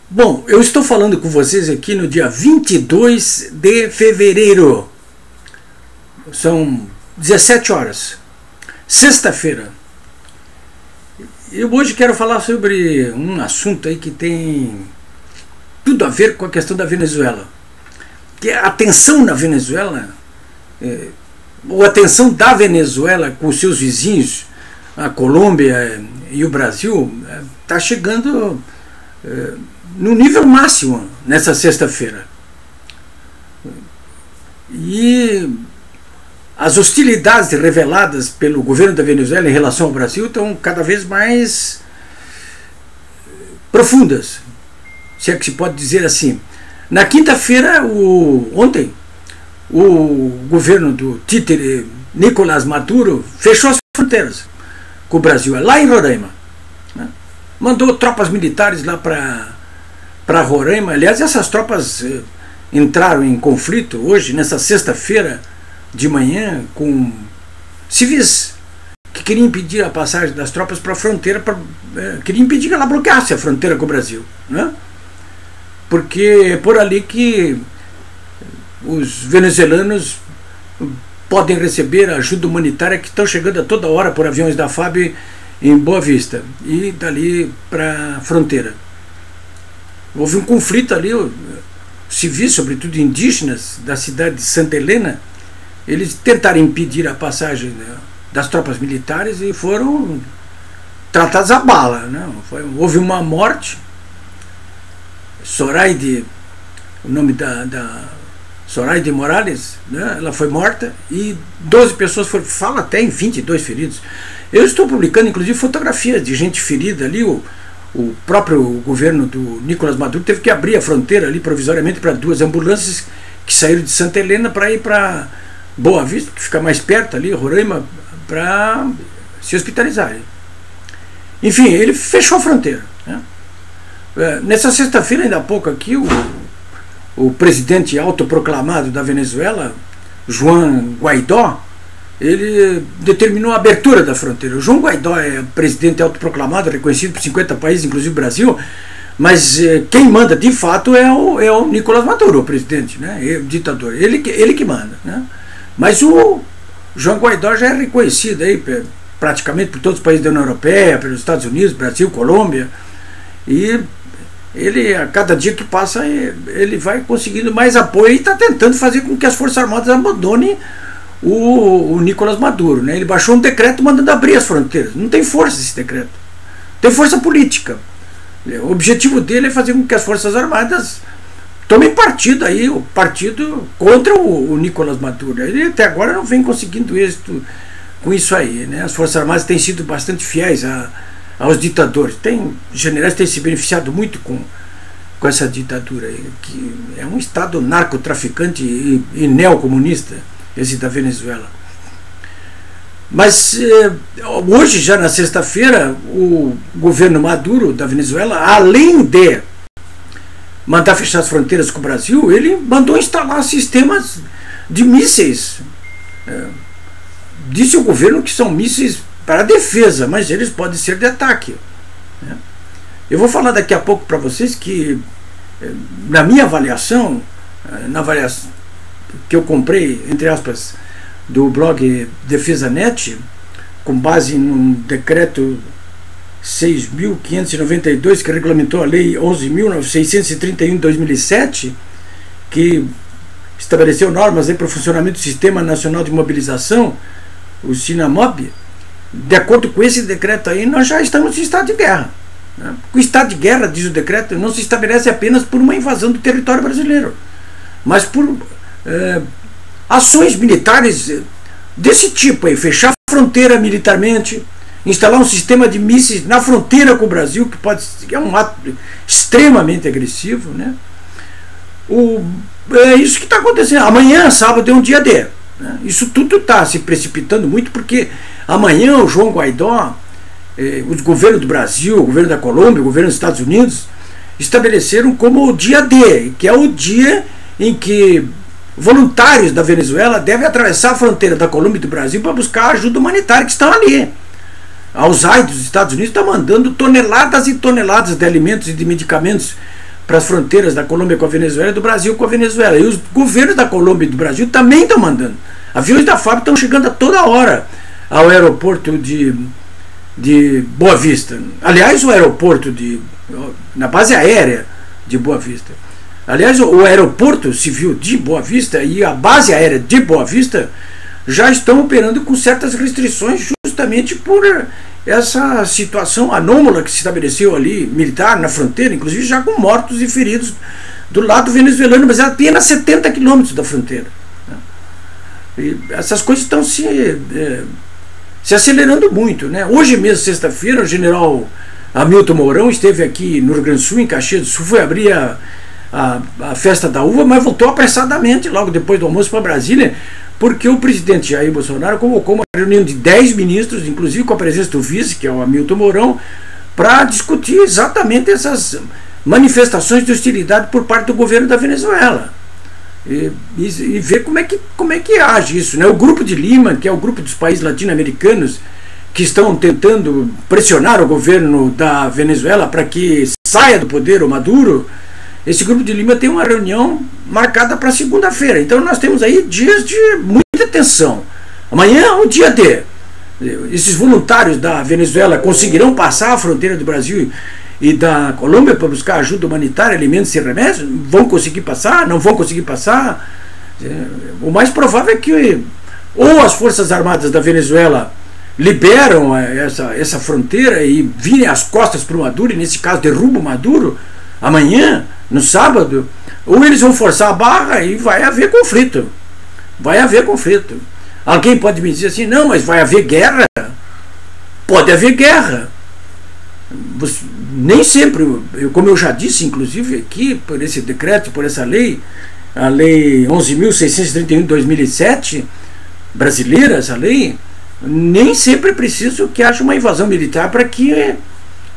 Bom, eu estou falando com vocês aqui no dia 22 de fevereiro. São 17 horas. Sexta-feira. Eu hoje quero falar sobre um assunto aí que tem tudo a ver com a questão da Venezuela. Que é a tensão na Venezuela, ou a tensão da Venezuela com os seus vizinhos, a Colômbia e o Brasil, está chegando no nível máximo nessa sexta-feira. E as hostilidades reveladas pelo governo da Venezuela em relação ao Brasil estão cada vez mais profundas, se é que se pode dizer assim. Na quinta-feira, ontem, o governo do títere Nicolás Maduro fechou as fronteiras com o Brasil, lá em Roraima, né? Mandou tropas militares lá para Roraima. Aliás, essas tropas entraram em conflito hoje, nessa sexta-feira de manhã, com civis que queriam impedir a passagem das tropas para a fronteira, queriam impedir que ela bloqueasse a fronteira com o Brasil, né? Porque é por ali que os venezuelanos podem receber a ajuda humanitária que estão chegando a toda hora por aviões da FAB em Boa Vista e dali para a fronteira. Houve um conflito ali, civis, sobretudo indígenas, da cidade de Santa Helena. Eles tentaram impedir a passagem das tropas militares e foram tratados a bala, né? Houve uma morte. Zoraide, o nome da Zoraide Morales, né? Ela foi morta e 12 pessoas foram, fala até em 22 feridos. Eu estou publicando inclusive fotografias de gente ferida ali. O próprio governo do Nicolás Maduro teve que abrir a fronteira ali provisoriamente para 2 ambulâncias que saíram de Santa Helena para ir para Boa Vista, que fica mais perto ali, Roraima, para se hospitalizarem. Enfim, ele fechou a fronteira, né? Nessa sexta-feira, ainda há pouco aqui, o presidente autoproclamado da Venezuela, Juan Guaidó, ele determinou a abertura da fronteira. O João Guaidó é presidente autoproclamado, reconhecido por 50 países, inclusive o Brasil, mas quem manda de fato é o Nicolás Maduro, o presidente, né? O ditador, ele que manda, né? Mas o João Guaidó já é reconhecido aí praticamente por todos os países da União Europeia, pelos Estados Unidos, Brasil, Colômbia, e ele, a cada dia que passa, ele vai conseguindo mais apoio e está tentando fazer com que as Forças Armadas abandonem o Nicolás Maduro, né? Ele baixou um decreto mandando abrir as fronteiras. Não tem força esse decreto, tem força política. O objetivo dele é fazer com que as Forças Armadas tomem partido aí, o partido contra o Nicolás Maduro. Ele até agora não vem conseguindo êxito com isso aí, né? As Forças Armadas têm sido bastante fiéis aos ditadores. Generais têm se beneficiado muito com essa ditadura aí, que é um estado narcotraficante e neocomunista, esse da Venezuela. Mas hoje, já na sexta-feira, o governo Maduro da Venezuela, além de mandar fechar as fronteiras com o Brasil, ele mandou instalar sistemas de mísseis. Disse o governo que são mísseis para a defesa, mas eles podem ser de ataque, né? Eu vou falar daqui a pouco para vocês que, na minha avaliação, na avaliação que eu comprei, entre aspas, do blog DefesaNet, com base num decreto 6.592, que regulamentou a lei 11.631 de 2007, que estabeleceu normas para o funcionamento do Sistema Nacional de Mobilização, o SINAMOB. De acordo com esse decreto aí, nós já estamos em estado de guerra, né? O estado de guerra, diz o decreto, não se estabelece apenas por uma invasão do território brasileiro, mas por ações militares desse tipo aí, fechar a fronteira militarmente, instalar um sistema de mísseis na fronteira com o Brasil, que é um ato extremamente agressivo, né? É isso que está acontecendo. Amanhã, sábado, é um dia D, né? Isso tudo está se precipitando muito, porque amanhã o João Guaidó, os governos do Brasil, o governo da Colômbia, o governo dos Estados Unidos, estabeleceram como o dia D, que é o dia em que voluntários da Venezuela devem atravessar a fronteira da Colômbia e do Brasil para buscar ajuda humanitária, que estão ali. A USAID dos Estados Unidos está mandando toneladas e toneladas de alimentos e de medicamentos para as fronteiras da Colômbia com a Venezuela e do Brasil com a Venezuela. E os governos da Colômbia e do Brasil também estão mandando. Aviões da FAB estão chegando a toda hora ao aeroporto de Boa Vista. Aliás, o aeroporto na base aérea de Boa Vista. Aliás, o aeroporto civil de Boa Vista e a base aérea de Boa Vista já estão operando com certas restrições justamente por essa situação anômala que se estabeleceu ali, militar, na fronteira, inclusive já com mortos e feridos do lado venezuelano, mas é apenas 70 quilômetros da fronteira. E essas coisas estão se acelerando muito, né? Hoje mesmo, sexta-feira, o general Hamilton Mourão esteve aqui no Rio Grande do Sul, em Caxias do Sul, foi abrir a festa da uva, mas voltou apressadamente, logo depois do almoço, para Brasília, porque o presidente Jair Bolsonaro convocou uma reunião de 10 ministros, inclusive com a presença do vice, que é o Hamilton Mourão, para discutir exatamente essas manifestações de hostilidade por parte do governo da Venezuela. E ver como é que age isso, né? O Grupo de Lima, que é o grupo dos países latino-americanos que estão tentando pressionar o governo da Venezuela para que saia do poder o Maduro, esse Grupo de Lima tem uma reunião marcada para segunda-feira. Então nós temos aí dias de muita tensão. Amanhã é o dia D. Esses voluntários da Venezuela conseguirão passar a fronteira do Brasil e da Colômbia para buscar ajuda humanitária, alimentos e remédios? Vão conseguir passar? Não vão conseguir passar? O mais provável é que ou as Forças Armadas da Venezuela liberam essa fronteira e virem as costas para o Maduro, e nesse caso derrubam o Maduro amanhã, no sábado, ou eles vão forçar a barra e vai haver conflito. Vai haver conflito. Alguém pode me dizer assim, não, mas vai haver guerra? Pode haver guerra. Nem sempre, como eu já disse, inclusive aqui, por esse decreto, por essa lei, a lei 11.631 de 2007, brasileira, essa lei, nem sempre é preciso que haja uma invasão militar para que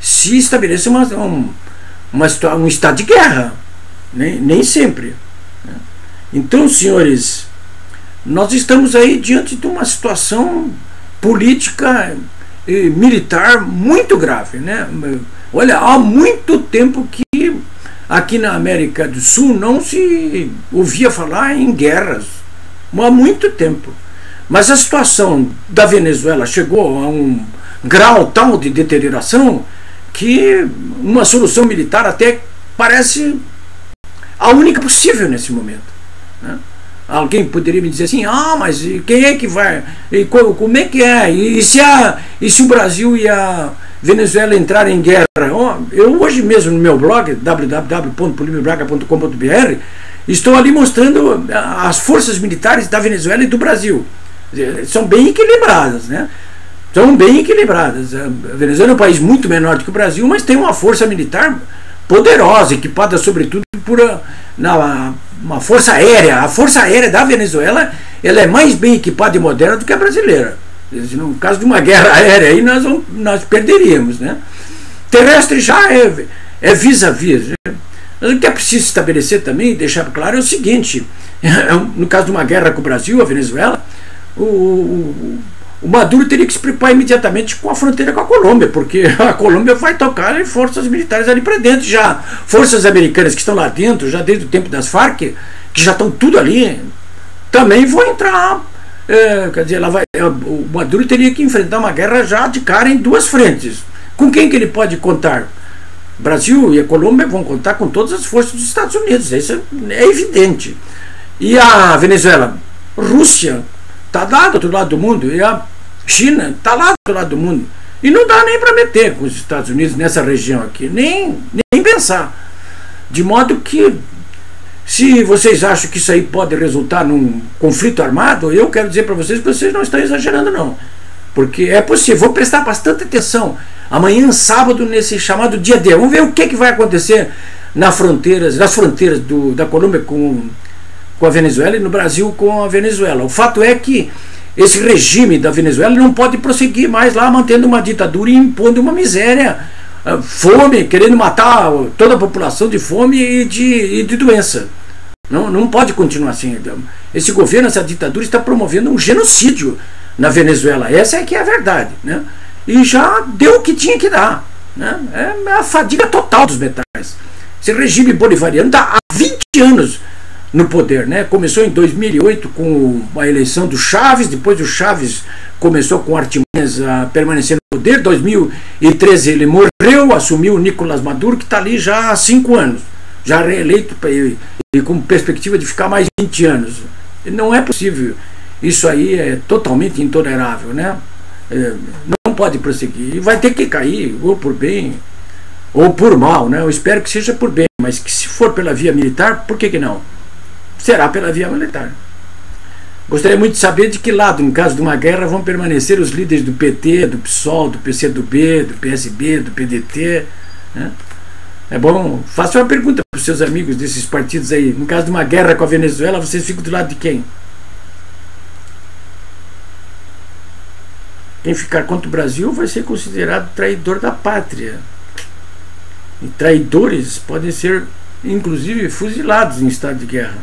se estabeleça um estado de guerra. Nem sempre. Então, senhores, nós estamos aí diante de uma situação política e militar muito grave, né? Olha, há muito tempo que aqui na América do Sul não se ouvia falar em guerras. Há muito tempo. Mas a situação da Venezuela chegou a um grau tal de deterioração que uma solução militar até parece a única possível nesse momento, né? Alguém poderia me dizer assim, mas quem é que vai? E como é que é? E se o Brasil e a Venezuela entrarem em guerra? Eu hoje mesmo no meu blog, www.polimebraga.com.br, estou ali mostrando as forças militares da Venezuela e do Brasil. São bem equilibradas, né? São bem equilibradas. A Venezuela é um país muito menor do que o Brasil, mas tem uma força militar poderosa, equipada sobretudo por uma força aérea. A força aérea da Venezuela, ela é mais bem equipada e moderna do que a brasileira. No caso de uma guerra aérea aí nós perderíamos, né? Terrestre já é vis-a-vis, né? Mas o que é preciso estabelecer também, deixar claro, é o seguinte: no caso de uma guerra com o Brasil, a Venezuela, o Maduro teria que se preocupar imediatamente com a fronteira com a Colômbia, porque a Colômbia vai tocar em forças militares ali para dentro. Já forças americanas que estão lá dentro, já desde o tempo das Farc, que já estão tudo ali, também vão entrar. Quer dizer, o Maduro teria que enfrentar uma guerra já de cara em duas frentes. Com quem que ele pode contar? O Brasil e a Colômbia vão contar com todas as forças dos Estados Unidos, isso é evidente. E a Venezuela? Rússia está lá do outro lado do mundo, e a China está lá do outro lado do mundo. E não dá nem para meter com os Estados Unidos nessa região aqui, nem pensar. De modo que, se vocês acham que isso aí pode resultar num conflito armado, eu quero dizer para vocês que vocês não estão exagerando, não. Porque é possível. Vou prestar bastante atenção amanhã, sábado, nesse chamado dia D. Vamos ver o que vai acontecer nas fronteiras da Colômbia com a Venezuela e no Brasil com a Venezuela. O fato é que esse regime da Venezuela não pode prosseguir mais lá mantendo uma ditadura e impondo uma miséria, fome, querendo matar toda a população de fome e de doença. Não pode continuar assim. Esse governo, essa ditadura está promovendo um genocídio na Venezuela. Essa é que é a verdade, né? E já deu o que tinha que dar, né? É a fadiga total dos metais. Esse regime bolivariano está há 20 anos no poder, né? Começou em 2008 com a eleição do Chávez, depois o Chávez começou com artimanhas a permanecer no poder. Em 2013 ele morreu, assumiu o Nicolás Maduro, que está ali já há 5 anos, já reeleito e com perspectiva de ficar mais 20 anos. Não é possível, isso aí é totalmente intolerável, né? Não pode prosseguir, e vai ter que cair, ou por bem ou por mal, né? Eu espero que seja por bem, mas que se for pela via militar, por que não? Será pela via militar. Gostaria muito de saber de que lado, no caso de uma guerra, vão permanecer os líderes do PT, do PSOL, do PCdoB, do PSB, do PDT, né? É bom, faça uma pergunta para os seus amigos desses partidos aí. No caso de uma guerra com a Venezuela, vocês ficam do lado de quem? Quem ficar contra o Brasil vai ser considerado traidor da pátria. E traidores podem ser, inclusive, fuzilados em estado de guerra.